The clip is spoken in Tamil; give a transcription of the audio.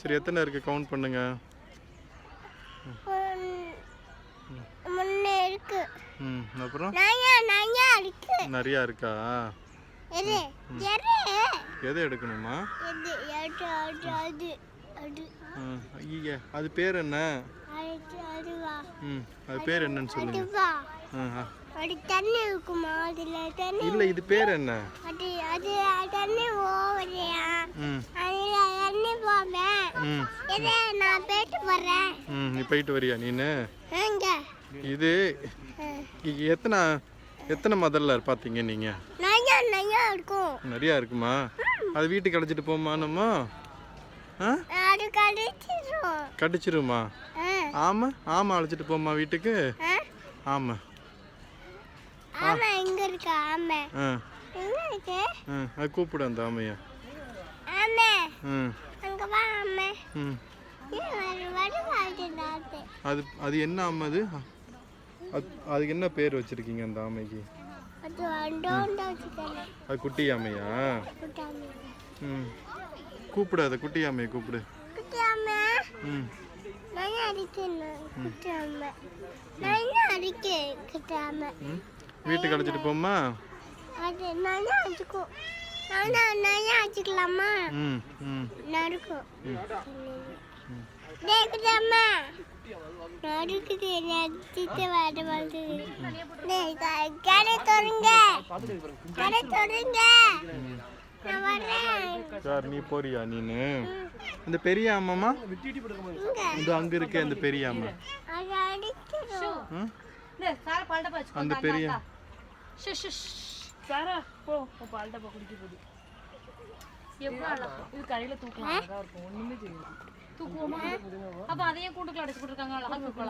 சரி எத்தனை இருக்கு கவுண்ட் பண்ணுங்க. முன்னே இருக்கு. அப்புறம் நிறையா இருக்கா? எதை எடுக்கணுமா? அது பேர் என்ன? அது பேர் என்னன்னு சொல்லுங்க. தண்ணி இருக்குமா அதுல? தண்ணி இல்ல, இது பேர் என்ன? அது அது தண்ணி ஓவரையா? அதுல தண்ணி போவேன். இதை நான் போயிட்டு வரேன். நீ போயிட்டு வரியா நீனு? எங்க இது எத்தனை மதல்ல பாத்தீங்க நீங்க? நிறையா இருக்கும். நிறையா இருக்குமா? அது வீட்டுக்கு அழைச்சிட்டு போமா நம்ம? அது கடிச்சிரும். கடிச்சிருமா? ஆமா ஆமா அழைச்சிட்டு போமா வீட்டுக்கு. ஆமா ஆமா எங்க இருக்கு? ஆமா எங்க இருக்கு? அது கூப்பிடு அந்த ஆமையா. ஆமா அங்க வா. ஆமா அது அது என்ன ஆமை? அது அதுக்கு என்ன பேர் வச்சிருக்கீங்க அந்த ஆமைக்கு? அது குட்டி ஆமையா? கூப்பிடு, அதை குட்டி ஆமையை கூப்பிடு. வீட்டுக்கு அழைச்சிட்டு போமா? வச்சுக்கலாமா? நடக்கும். நீ போறியா நீனு? இந்த பெரிய ஆமாமா இது அங்க இருக்க இந்த பெரிய ஆமா. அந்த பெரிய சாரா போ பால்டா குடிக்க போகுது. இது கரையில தூக்கலாம். அழகா இருக்கும். ஒண்ணுமே தெரியாது. தூக்குவோமா? அப்ப அதையே கூட்டுக்குள்ள அடைச்சு போட்டுருக்காங்க. அழகா தூக்கலாம்.